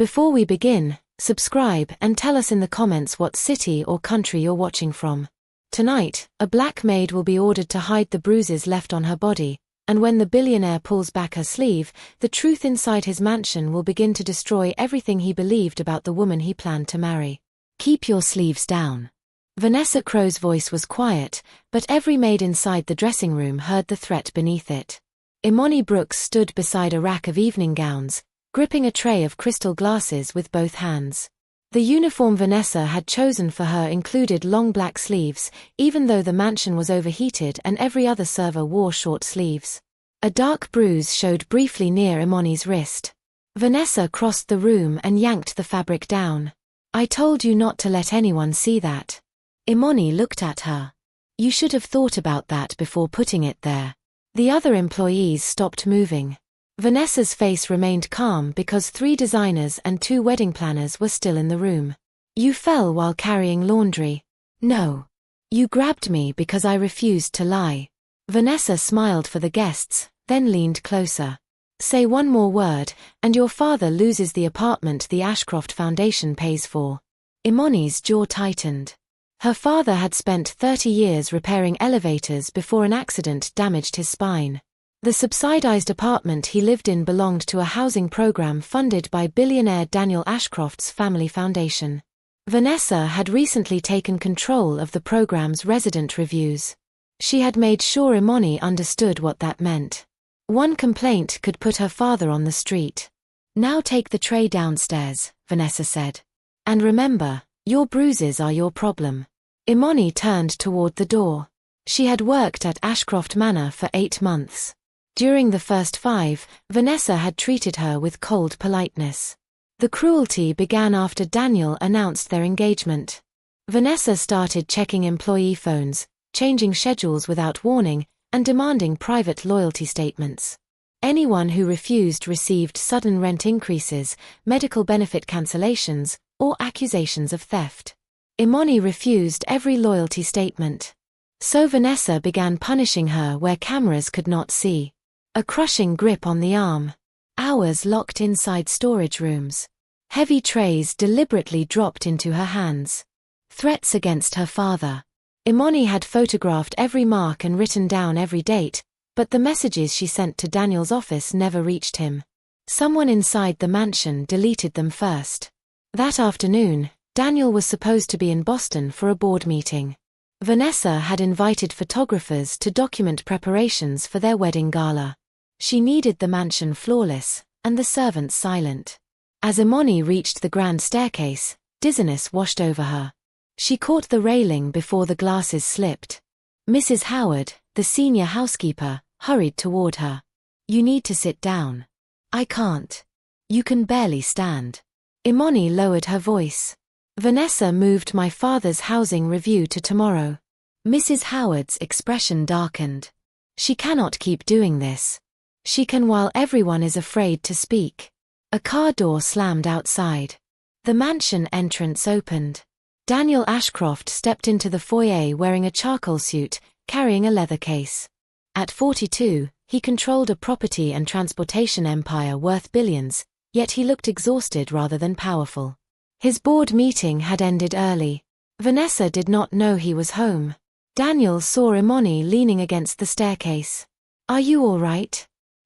Before we begin, subscribe and tell us in the comments what city or country you're watching from. Tonight, a black maid will be ordered to hide the bruises left on her body, and when the billionaire pulls back her sleeve, the truth inside his mansion will begin to destroy everything he believed about the woman he planned to marry. Keep your sleeves down. Vanessa Crowe's voice was quiet, but every maid inside the dressing room heard the threat beneath it. Imani Brooks stood beside a rack of evening gowns, gripping a tray of crystal glasses with both hands. The uniform Vanessa had chosen for her included long black sleeves, even though the mansion was overheated and every other server wore short sleeves. A dark bruise showed briefly near Imani's wrist. Vanessa crossed the room and yanked the fabric down. "I told you not to let anyone see that." Imani looked at her. "You should have thought about that before putting it there." The other employees stopped moving. Vanessa's face remained calm because 3 designers and 2 wedding planners were still in the room. "You fell while carrying laundry." "No. You grabbed me because I refused to lie." Vanessa smiled for the guests, then leaned closer. "Say one more word, and your father loses the apartment the Ashcroft Foundation pays for." Imani's jaw tightened. Her father had spent 30 years repairing elevators before an accident damaged his spine. The subsidized apartment he lived in belonged to a housing program funded by billionaire Daniel Ashcroft's family foundation. Vanessa had recently taken control of the program's resident reviews. She had made sure Imani understood what that meant. One complaint could put her father on the street. "Now take the tray downstairs," Vanessa said. "And remember, your bruises are your problem." Imani turned toward the door. She had worked at Ashcroft Manor for 8 months. During the first 5, Vanessa had treated her with cold politeness. The cruelty began after Daniel announced their engagement. Vanessa started checking employee phones, changing schedules without warning, and demanding private loyalty statements. Anyone who refused received sudden rent increases, medical benefit cancellations, or accusations of theft. Imani refused every loyalty statement. So Vanessa began punishing her where cameras could not see. A crushing grip on the arm. Hours locked inside storage rooms. Heavy trays deliberately dropped into her hands. Threats against her father. Imani had photographed every mark and written down every date, but the messages she sent to Daniel's office never reached him. Someone inside the mansion deleted them first. That afternoon, Daniel was supposed to be in Boston for a board meeting. Vanessa had invited photographers to document preparations for their wedding gala. She needed the mansion flawless, and the servants silent. As Imani reached the grand staircase, dizziness washed over her. She caught the railing before the glasses slipped. Mrs. Howard, the senior housekeeper, hurried toward her. "You need to sit down." "I can't. You can barely stand." Imani lowered her voice. "Vanessa moved my father's housing review to tomorrow." Mrs. Howard's expression darkened. "She cannot keep doing this. She can while everyone is afraid to speak." A car door slammed outside. The mansion entrance opened. Daniel Ashcroft stepped into the foyer wearing a charcoal suit, carrying a leather case. At 42, he controlled a property and transportation empire worth billions, yet he looked exhausted rather than powerful. His board meeting had ended early. Vanessa did not know he was home. Daniel saw Imani leaning against the staircase. "Are you all right?"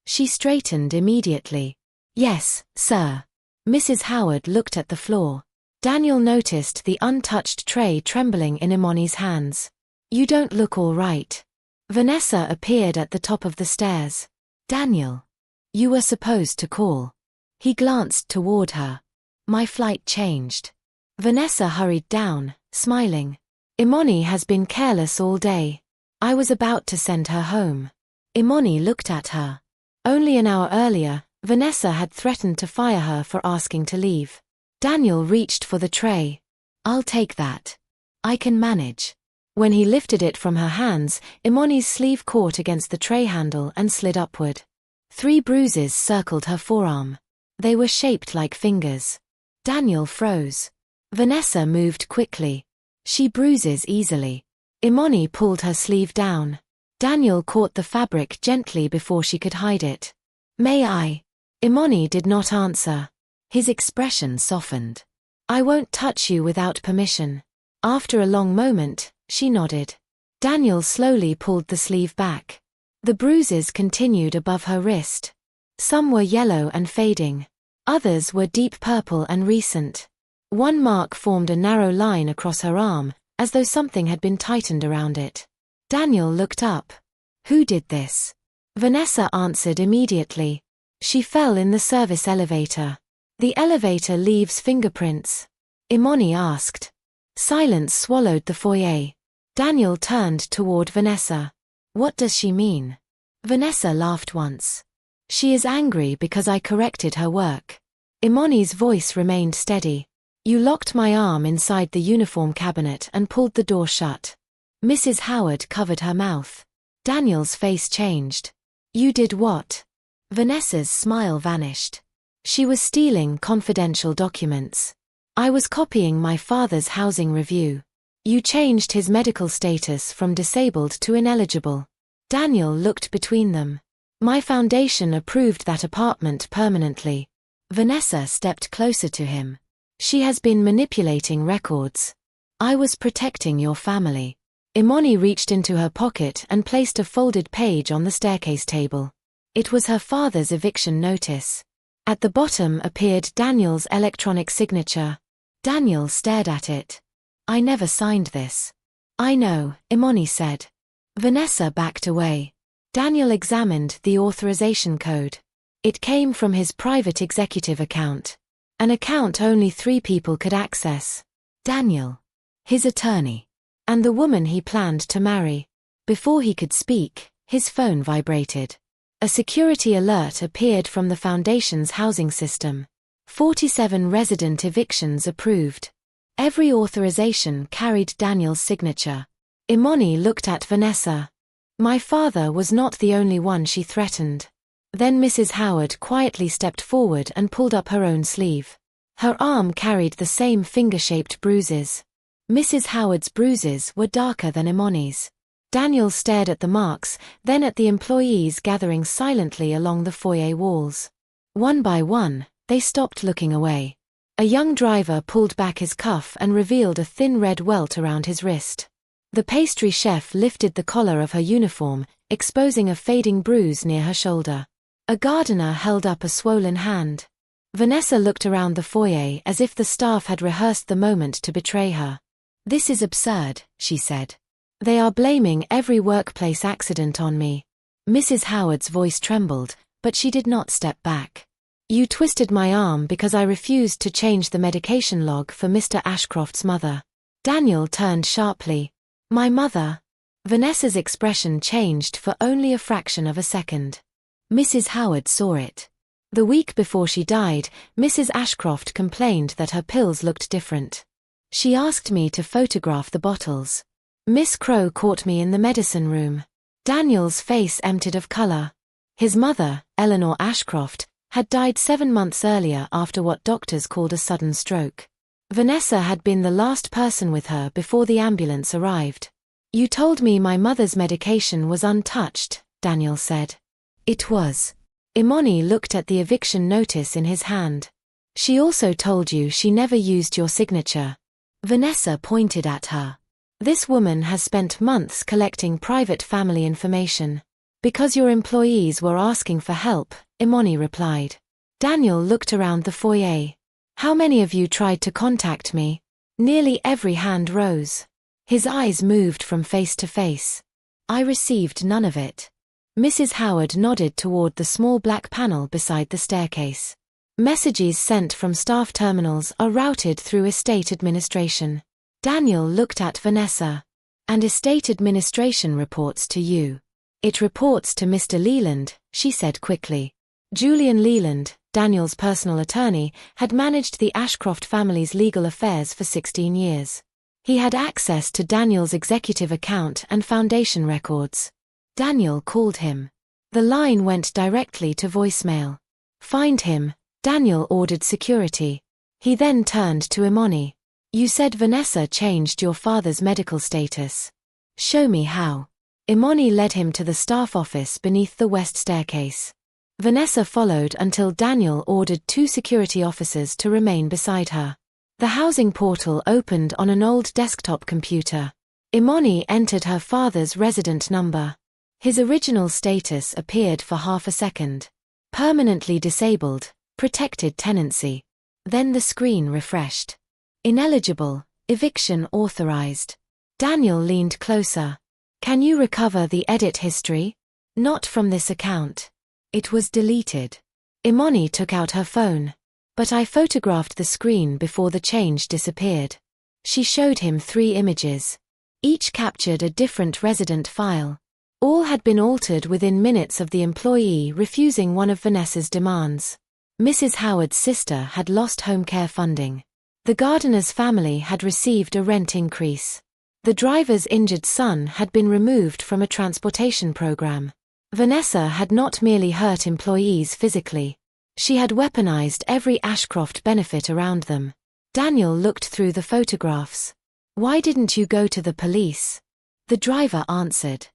She straightened immediately. "Yes, sir." Mrs. Howard looked at the floor. Daniel noticed the untouched tray trembling in Imani's hands. "You don't look all right." Vanessa appeared at the top of the stairs. "Daniel. You were supposed to call." He glanced toward her. "My flight changed." Vanessa hurried down, smiling. "Imani has been careless all day. I was about to send her home." Imani looked at her. Only an hour earlier, Vanessa had threatened to fire her for asking to leave. Daniel reached for the tray. "I'll take that. I can manage." When he lifted it from her hands, Imani's sleeve caught against the tray handle and slid upward. 3 bruises circled her forearm. They were shaped like fingers. Daniel froze. Vanessa moved quickly. "She bruises easily." Imani pulled her sleeve down. Daniel caught the fabric gently before she could hide it. "May I?" Imani did not answer. His expression softened. "I won't touch you without permission." After a long moment, she nodded. Daniel slowly pulled the sleeve back. The bruises continued above her wrist. Some were yellow and fading. Others were deep purple and recent. One mark formed a narrow line across her arm, as though something had been tightened around it. Daniel looked up. "Who did this?" Vanessa answered immediately. "She fell in the service elevator." "The elevator leaves fingerprints?" Imani asked. Silence swallowed the foyer. Daniel turned toward Vanessa. "What does she mean?" Vanessa laughed once. "She is angry because I corrected her work." Imani's voice remained steady. "You locked my arm inside the uniform cabinet and pulled the door shut." Mrs. Howard covered her mouth. Daniel's face changed. "You did what?" Vanessa's smile vanished. "She was stealing confidential documents. I was copying my father's housing review. You changed his medical status from disabled to ineligible." Daniel looked between them. "My foundation approved that apartment permanently." Vanessa stepped closer to him. "She has been manipulating records. I was protecting your family." Imani reached into her pocket and placed a folded page on the staircase table. It was her father's eviction notice. At the bottom appeared Daniel's electronic signature. Daniel stared at it. "I never signed this." "I know," Imani said. Vanessa backed away. Daniel examined the authorization code. It came from his private executive account. An account only 3 people could access. Daniel, his attorney, and the woman he planned to marry. Before he could speak, his phone vibrated. A security alert appeared from the Foundation's housing system. 47 resident evictions approved. Every authorization carried Daniel's signature. Imani looked at Vanessa. "My father was not the only one she threatened." Then Mrs. Howard quietly stepped forward and pulled up her own sleeve. Her arm carried the same finger-shaped bruises. Mrs. Howard's bruises were darker than Imani's. Daniel stared at the marks, then at the employees gathering silently along the foyer walls. One by one, they stopped looking away. A young driver pulled back his cuff and revealed a thin red welt around his wrist. The pastry chef lifted the collar of her uniform, exposing a fading bruise near her shoulder. A gardener held up a swollen hand. Vanessa looked around the foyer as if the staff had rehearsed the moment to betray her. "This is absurd," she said. "They are blaming every workplace accident on me." Mrs. Howard's voice trembled, but she did not step back. "You twisted my arm because I refused to change the medication log for Mr. Ashcroft's mother." Daniel turned sharply. "My mother?" Vanessa's expression changed for only a fraction of a second. Mrs. Howard saw it. The week before she died, Mrs. Ashcroft complained that her pills looked different. She asked me to photograph the bottles. Miss Crowe caught me in the medicine room. Daniel's face emptied of color. His mother, Eleanor Ashcroft, had died 7 months earlier after what doctors called a sudden stroke. Vanessa had been the last person with her before the ambulance arrived. "You told me my mother's medication was untouched," Daniel said. "It was." Imani looked at the eviction notice in his hand. "She also told you she never used your signature." Vanessa pointed at her. "This woman has spent months collecting private family information." "Because your employees were asking for help," Imani replied. Daniel looked around the foyer. "How many of you tried to contact me?" Nearly every hand rose. His eyes moved from face to face. "I received none of it." Mrs. Howard nodded toward the small black panel beside the staircase. "Messages sent from staff terminals are routed through estate administration." Daniel looked at Vanessa. "And estate administration reports to you." "It reports to Mr. Leland," she said quickly. Julian Leland, Daniel's personal attorney, had managed the Ashcroft family's legal affairs for 16 years. He had access to Daniel's executive account and foundation records. Daniel called him. The line went directly to voicemail. "Find him," Daniel ordered security. He then turned to Imani. "You said Vanessa changed your father's medical status. Show me how." Imani led him to the staff office beneath the west staircase. Vanessa followed until Daniel ordered 2 security officers to remain beside her. The housing portal opened on an old desktop computer. Imani entered her father's resident number. His original status appeared for half a second. Permanently disabled, protected tenancy. Then the screen refreshed. Ineligible, eviction authorized. Daniel leaned closer. Can you recover the edit history? Not from this account. It was deleted. Imani took out her phone. But I photographed the screen before the change disappeared. She showed him 3 images. Each captured a different resident file. All had been altered within minutes of the employee refusing one of Vanessa's demands. Mrs. Howard's sister had lost home care funding. The gardener's family had received a rent increase. The driver's injured son had been removed from a transportation program. Vanessa had not merely hurt employees physically. She had weaponized every Ashcroft benefit around them. Daniel looked through the photographs. Why didn't you go to the police? The driver answered.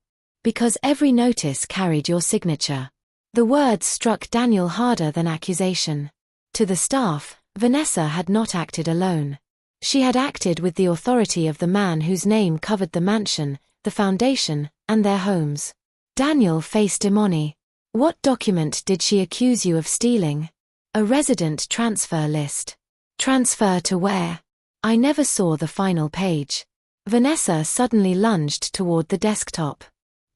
Because every notice carried your signature. The words struck Daniel harder than accusation. To the staff, Vanessa had not acted alone. She had acted with the authority of the man whose name covered the mansion, the foundation, and their homes. Daniel faced Imani. What document did she accuse you of stealing? A resident transfer list. Transfer to where? I never saw the final page. Vanessa suddenly lunged toward the desktop.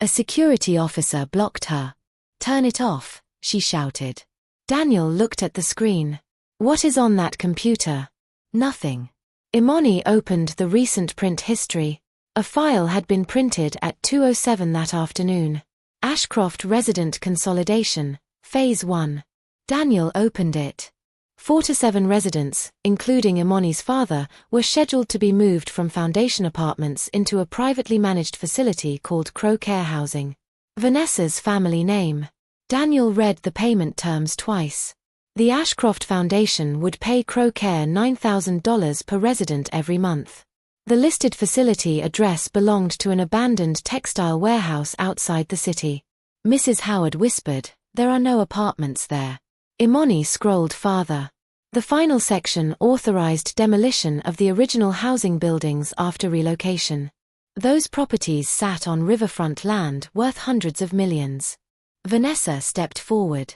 A security officer blocked her. Turn it off, she shouted. Daniel looked at the screen. What is on that computer? Nothing. Imani opened the recent print history. A file had been printed at 2:07 that afternoon. Ashcroft Resident Consolidation, Phase 1. Daniel opened it. 4 to 7 residents, including Imani's father, were scheduled to be moved from foundation apartments into a privately managed facility called Crowe Care Housing. Vanessa's family name. Daniel read the payment terms twice. The Ashcroft Foundation would pay Crowe Care $9,000 per resident every month. The listed facility address belonged to an abandoned textile warehouse outside the city. Mrs. Howard whispered, "There are no apartments there." Imani scrolled farther. The final section authorized demolition of the original housing buildings after relocation. Those properties sat on riverfront land worth hundreds of millions. Vanessa stepped forward.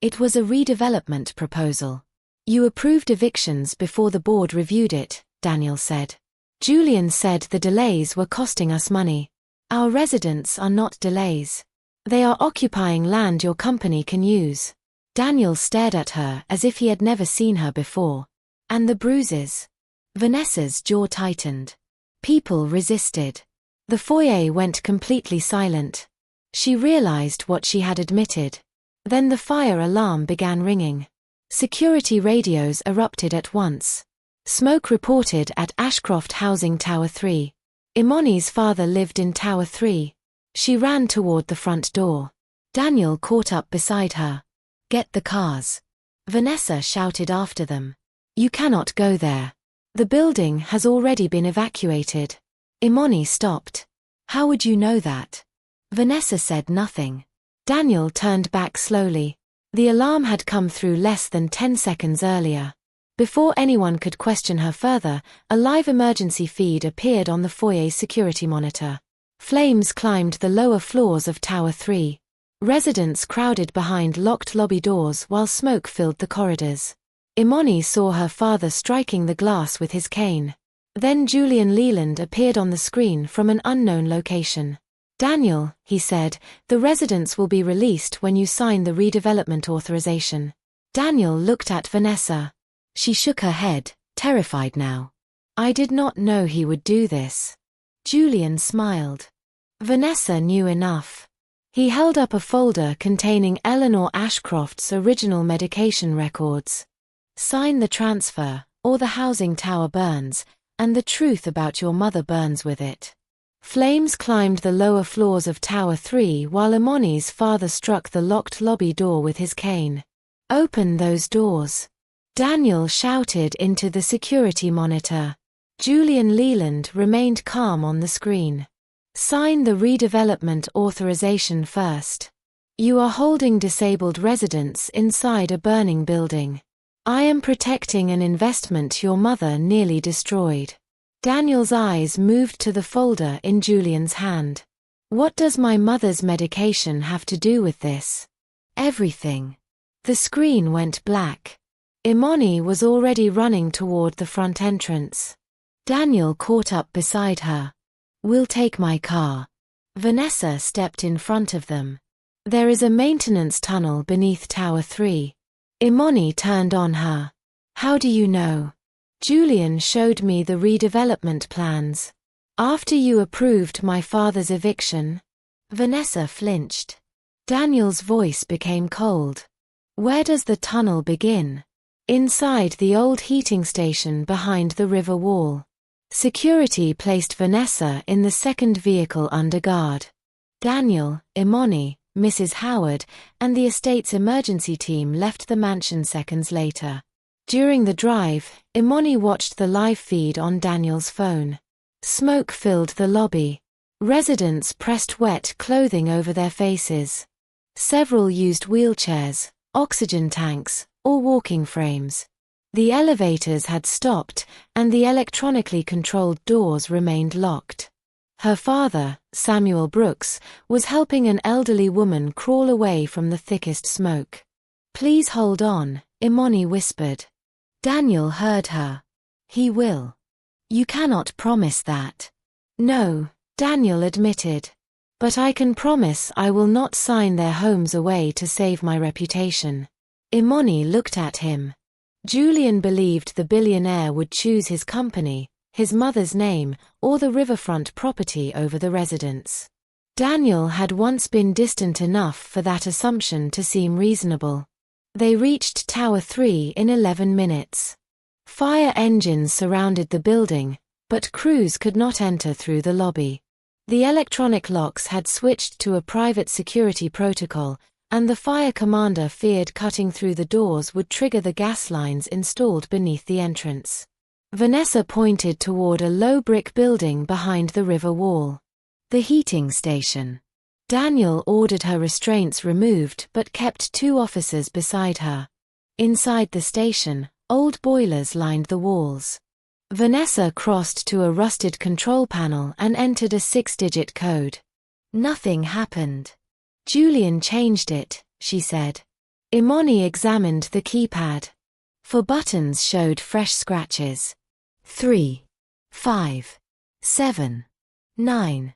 It was a redevelopment proposal. You approved evictions before the board reviewed it, Daniel said. Julian said the delays were costing us money. Our residents are not delays. They are occupying land your company can use. Daniel stared at her as if he had never seen her before. And the bruises? Vanessa's jaw tightened. People resisted. The foyer went completely silent. She realized what she had admitted. Then the fire alarm began ringing. Security radios erupted at once. Smoke reported at Ashcroft Housing Tower 3. Imani's father lived in Tower 3. She ran toward the front door. Daniel caught up beside her. Get the cars. Vanessa shouted after them. You cannot go there. The building has already been evacuated. Imani stopped. How would you know that? Vanessa said nothing. Daniel turned back slowly. The alarm had come through less than 10 seconds earlier. Before anyone could question her further, a live emergency feed appeared on the foyer's security monitor. Flames climbed the lower floors of Tower 3. Residents crowded behind locked lobby doors while smoke filled the corridors. Imani saw her father striking the glass with his cane. Then Julian Leland appeared on the screen from an unknown location. Daniel, he said, the residents will be released when you sign the redevelopment authorization. Daniel looked at Vanessa. She shook her head, terrified now. I did not know he would do this. Julian smiled. Vanessa knew enough. He held up a folder containing Eleanor Ashcroft's original medication records. Sign the transfer, or the housing tower burns, and the truth about your mother burns with it. Flames climbed the lower floors of Tower 3 while Imani's father struck the locked lobby door with his cane. Open those doors. Daniel shouted into the security monitor. Julian Leland remained calm on the screen. Sign the redevelopment authorization first. You are holding disabled residents inside a burning building. I am protecting an investment your mother nearly destroyed. Daniel's eyes moved to the folder in Julian's hand. What does my mother's medication have to do with this? Everything. The screen went black. Imani was already running toward the front entrance. Daniel caught up beside her. We'll take my car. Vanessa stepped in front of them. There is a maintenance tunnel beneath Tower 3. Imani turned on her. How do you know? Julian showed me the redevelopment plans. After you approved my father's eviction? Vanessa flinched. Daniel's voice became cold. Where does the tunnel begin? Inside the old heating station behind the river wall. Security placed Vanessa in the second vehicle under guard. Daniel, Imani, Mrs. Howard, and the estate's emergency team left the mansion seconds later. During the drive, Imani watched the live feed on Daniel's phone. Smoke filled the lobby. Residents pressed wet clothing over their faces. Several used wheelchairs, oxygen tanks, or walking frames. The elevators had stopped, and the electronically controlled doors remained locked. Her father, Samuel Brooks, was helping an elderly woman crawl away from the thickest smoke. Please hold on, Imani whispered. Daniel heard her. He will. You cannot promise that. No, Daniel admitted. But I can promise I will not sign their homes away to save my reputation. Imani looked at him. Julian believed the billionaire would choose his company, his mother's name, or the riverfront property over the residence. Daniel had once been distant enough for that assumption to seem reasonable. They reached Tower 3 in 11 minutes. Fire engines surrounded the building, but crews could not enter through the lobby. The electronic locks had switched to a private security protocol, and the fire commander feared cutting through the doors would trigger the gas lines installed beneath the entrance. Vanessa pointed toward a low brick building behind the river wall. The heating station. Daniel ordered her restraints removed but kept 2 officers beside her. Inside the station, old boilers lined the walls. Vanessa crossed to a rusted control panel and entered a 6-digit code. Nothing happened. Julian changed it, she said. Imani examined the keypad. 4 buttons showed fresh scratches. 3, 5, 7, 9.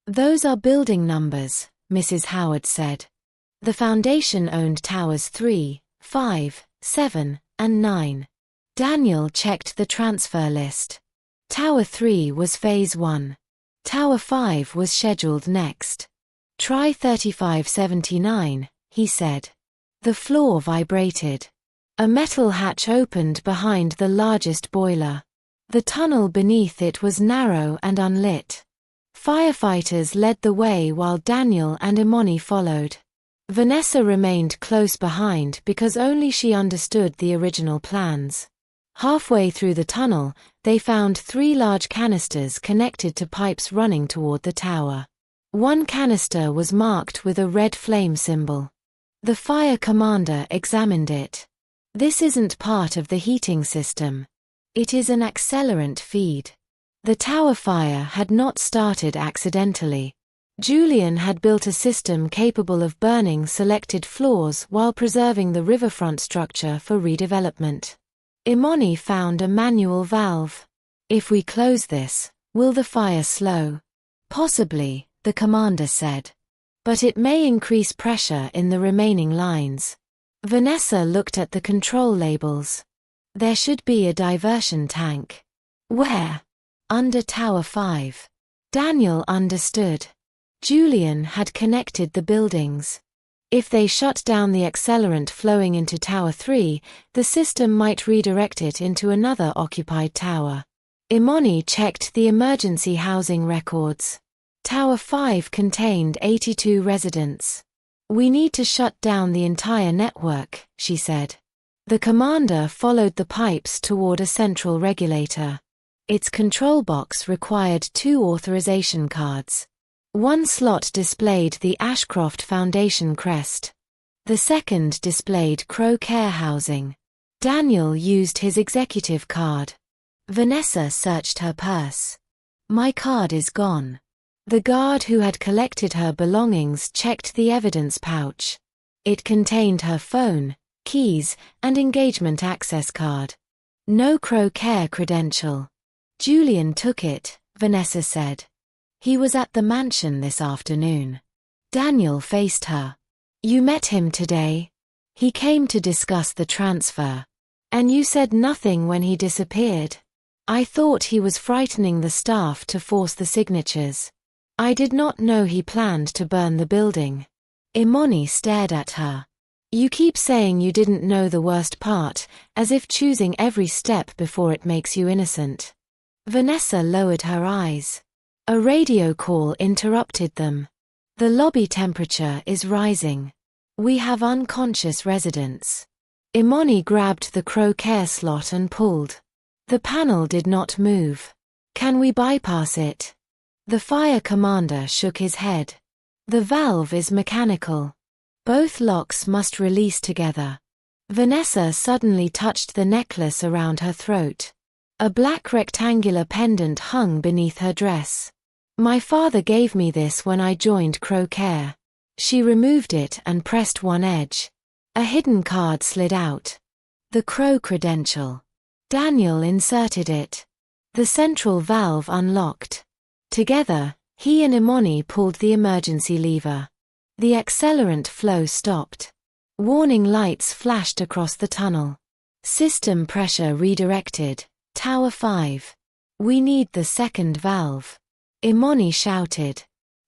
Those are building numbers, Mrs. Howard said. The foundation owned towers 3, 5, 7, and 9. Daniel checked the transfer list. Tower 3 was Phase 1. Tower 5 was scheduled next. Try 3579, he said. The floor vibrated. A metal hatch opened behind the largest boiler. The tunnel beneath it was narrow and unlit. Firefighters led the way while Daniel and Imani followed. Vanessa remained close behind because only she understood the original plans. Halfway through the tunnel, they found 3 large canisters connected to pipes running toward the tower. One canister was marked with a red flame symbol. The fire commander examined it. This isn't part of the heating system. It is an accelerant feed. The tower fire had not started accidentally. Julian had built a system capable of burning selected floors while preserving the riverfront structure for redevelopment. Imani found a manual valve. If we close this, will the fire slow? Possibly, the commander said. But it may increase pressure in the remaining lines. Vanessa looked at the control labels. There should be a diversion tank. Where? Under Tower 5. Daniel understood. Julian had connected the buildings. If they shut down the accelerant flowing into Tower 3, the system might redirect it into another occupied tower. Imani checked the emergency housing records. Tower 5 contained 82 residents. We need to shut down the entire network, she said. The commander followed the pipes toward a central regulator. Its control box required 2 authorization cards. One slot displayed the Ashcroft Foundation crest. The second displayed Crowe Care Housing. Daniel used his executive card. Vanessa searched her purse. My card is gone. The guard who had collected her belongings checked the evidence pouch. It contained her phone, keys, and engagement access card. No Crowe Care credential. Julian took it, Vanessa said. He was at the mansion this afternoon. Daniel faced her. You met him today? He came to discuss the transfer. And you said nothing when he disappeared. I thought he was frightening the staff to force the signatures. I did not know he planned to burn the building. Imani stared at her. You keep saying you didn't know the worst part, as if choosing every step before it makes you innocent. Vanessa lowered her eyes. A radio call interrupted them. The lobby temperature is rising. We have unconscious residents. Imani grabbed the Crowe Care slot and pulled. The panel did not move. Can we bypass it? The fire commander shook his head. The valve is mechanical. Both locks must release together. Vanessa suddenly touched the necklace around her throat. A black rectangular pendant hung beneath her dress. My father gave me this when I joined Crowe Care. She removed it and pressed one edge. A hidden card slid out. The Crowe credential. Daniel inserted it. The central valve unlocked. Together, he and Imani pulled the emergency lever. The accelerant flow stopped. Warning lights flashed across the tunnel. System pressure redirected. Tower 5. We need the second valve. Imani shouted.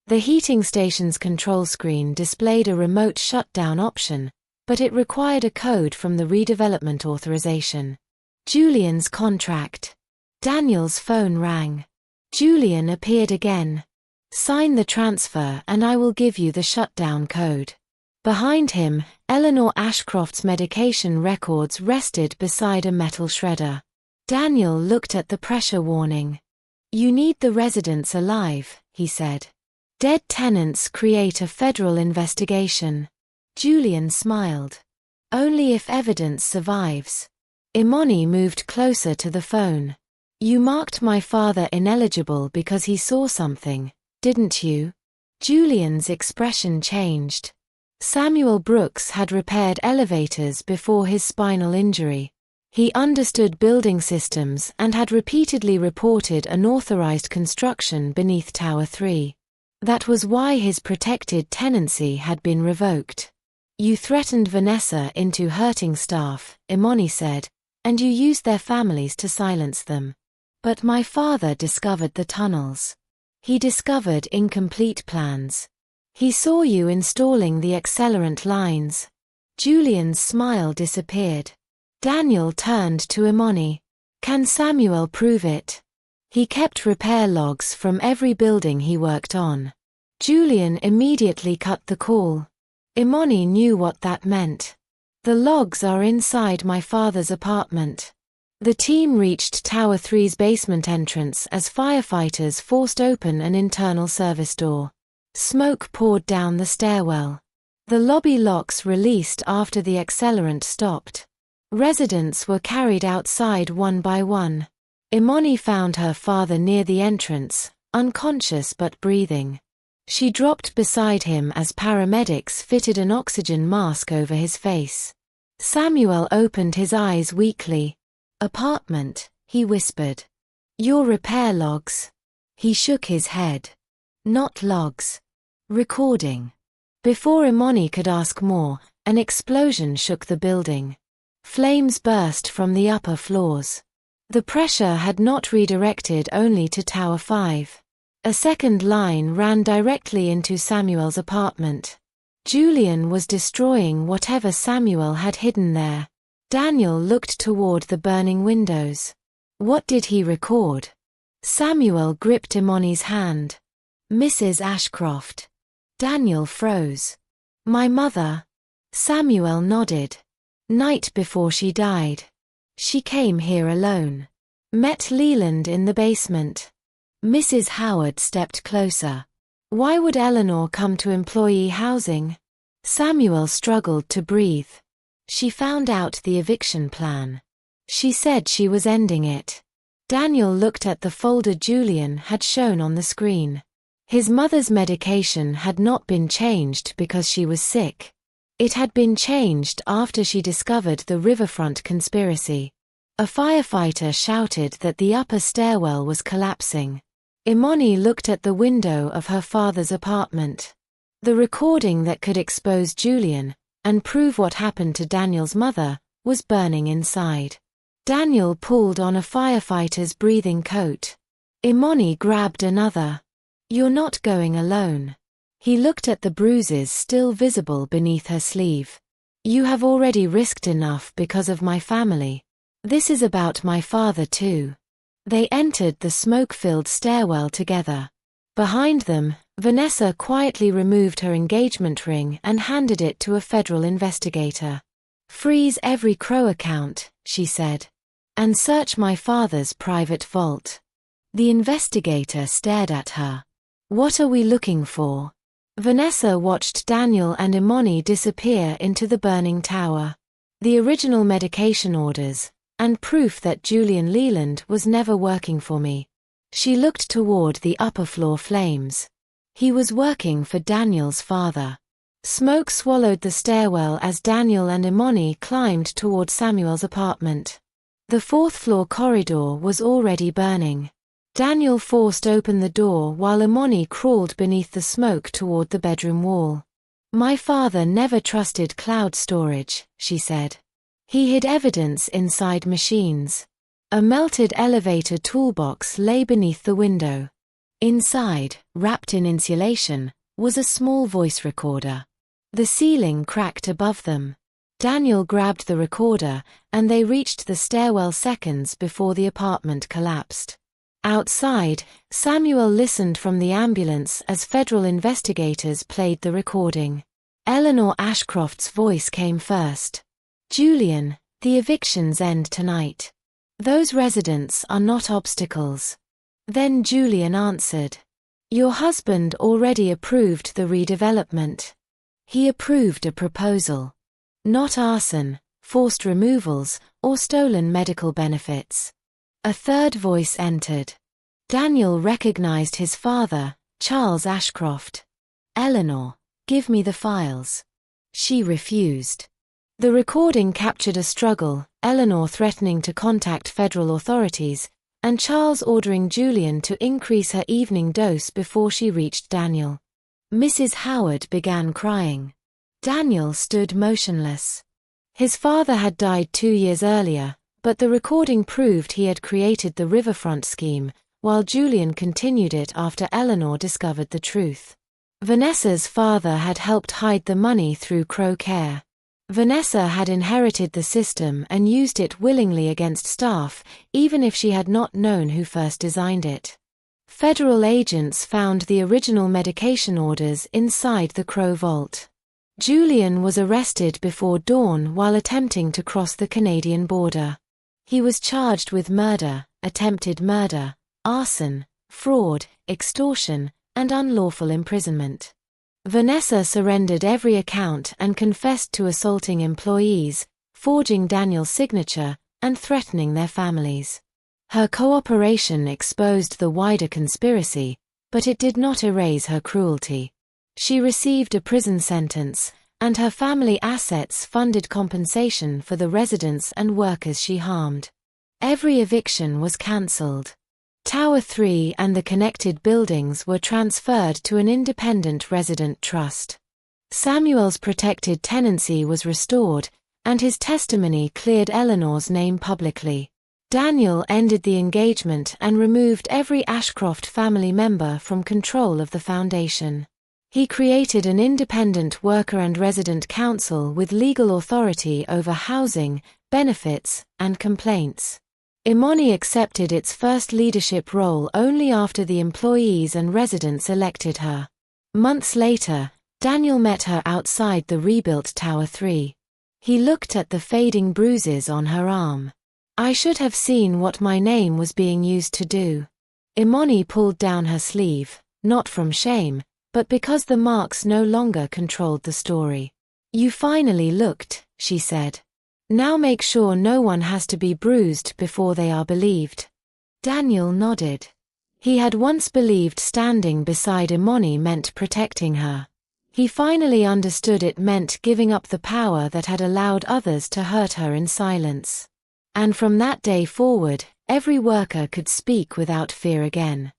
The heating station's control screen displayed a remote shutdown option, but it required a code from the redevelopment authorization. Julian's contract. Daniel's phone rang. Julian appeared again. Sign the transfer and I will give you the shutdown code. Behind him, Eleanor Ashcroft's medication records rested beside a metal shredder. Daniel looked at the pressure warning. You need the residents alive, he said. Dead tenants create a federal investigation. Julian smiled. Only if evidence survives. Imani moved closer to the phone. You marked my father ineligible because he saw something, didn't you? Julian's expression changed. Samuel Brooks had repaired elevators before his spinal injury. He understood building systems and had repeatedly reported unauthorized construction beneath Tower 3. That was why his protected tenancy had been revoked. You threatened Vanessa into hurting staff, Imani said, and you used their families to silence them. But my father discovered the tunnels. He discovered incomplete plans. He saw you installing the accelerant lines. Julian's smile disappeared. Daniel turned to Imani. Can Samuel prove it? He kept repair logs from every building he worked on. Julian immediately cut the call. Imani knew what that meant. The logs are inside my father's apartment. The team reached Tower 3's basement entrance as firefighters forced open an internal service door. Smoke poured down the stairwell. The lobby locks released after the accelerant stopped. Residents were carried outside one by one. Imani found her father near the entrance, unconscious but breathing. She dropped beside him as paramedics fitted an oxygen mask over his face. Samuel opened his eyes weakly. Apartment, he whispered. Your repair logs. He shook his head. Not logs. Recording. Before Imani could ask more, an explosion shook the building. Flames burst from the upper floors. The pressure had not redirected only to Tower 5. A second line ran directly into Samuel's apartment. Julian was destroying whatever Samuel had hidden there. Daniel looked toward the burning windows. What did he record? Samuel gripped Imani's hand. Mrs. Ashcroft. Daniel froze. My mother. Samuel nodded. Night before she died. She came here alone. Met Leland in the basement. Mrs. Howard stepped closer. Why would Eleanor come to employee housing? Samuel struggled to breathe. She found out the eviction plan. She said she was ending it. Daniel looked at the folder Julian had shown on the screen. His mother's medication had not been changed because she was sick. It had been changed after she discovered the riverfront conspiracy. A firefighter shouted that the upper stairwell was collapsing. Imani looked at the window of her father's apartment. The recording that could expose Julian and prove what happened to Daniel's mother was burning inside. Daniel pulled on a firefighter's breathing coat. Imani grabbed another. "You're not going alone." He looked at the bruises still visible beneath her sleeve. "You have already risked enough because of my family. This is about my father too." They entered the smoke-filled stairwell together. Behind them, Vanessa quietly removed her engagement ring and handed it to a federal investigator. "Freeze every Crowe account," she said. "And search my father's private vault." The investigator stared at her. "What are we looking for?" Vanessa watched Daniel and Imani disappear into the burning tower. The original medication orders, and proof that Julian Leland was never working for me. She looked toward the upper floor flames. He was working for Daniel's father. Smoke swallowed the stairwell as Daniel and Imani climbed toward Samuel's apartment. The fourth-floor corridor was already burning. Daniel forced open the door while Imani crawled beneath the smoke toward the bedroom wall. "My father never trusted cloud storage," she said. "He hid evidence inside machines." A melted elevator toolbox lay beneath the window. Inside, wrapped in insulation, was a small voice recorder. The ceiling cracked above them. Daniel grabbed the recorder, and they reached the stairwell seconds before the apartment collapsed. Outside, Samuel listened from the ambulance as federal investigators played the recording. Eleanor Ashcroft's voice came first. "Julian, the evictions end tonight. Those residents are not obstacles." Then Julian answered. "Your husband already approved the redevelopment. He approved a proposal. Not arson, forced removals, or stolen medical benefits." A third voice entered. Daniel recognized his father, Charles Ashcroft. "Eleanor, give me the files." She refused. The recording captured a struggle, Eleanor threatening to contact federal authorities, and Charles ordering Julian to increase her evening dose before she reached Daniel. Mrs. Howard began crying. Daniel stood motionless. His father had died 2 years earlier, but the recording proved he had created the riverfront scheme, while Julian continued it after Eleanor discovered the truth. Vanessa's father had helped hide the money through Crowe Care. Vanessa had inherited the system and used it willingly against staff, even if she had not known who first designed it. Federal agents found the original medication orders inside the Crowe vault. Julian was arrested before dawn while attempting to cross the Canadian border. He was charged with murder, attempted murder, arson, fraud, extortion, and unlawful imprisonment. Vanessa surrendered every account and confessed to assaulting employees, forging Daniel's signature, and threatening their families. Her cooperation exposed the wider conspiracy, but it did not erase her cruelty. She received a prison sentence, and her family assets funded compensation for the residents and workers she harmed. Every eviction was cancelled. Tower 3 and the connected buildings were transferred to an independent resident trust. Samuel's protected tenancy was restored, and his testimony cleared Eleanor's name publicly. Daniel ended the engagement and removed every Ashcroft family member from control of the foundation. He created an independent worker and resident council with legal authority over housing, benefits, and complaints. Imani accepted its first leadership role only after the employees and residents elected her. Months later, Daniel met her outside the rebuilt Tower 3. He looked at the fading bruises on her arm. "I should have seen what my name was being used to do." Imani pulled down her sleeve, not from shame, but because the marks no longer controlled the story. "You finally looked," she said. "Now make sure no one has to be bruised before they are believed." Daniel nodded. He had once believed standing beside Imani meant protecting her. He finally understood it meant giving up the power that had allowed others to hurt her in silence. And from that day forward, every worker could speak without fear again.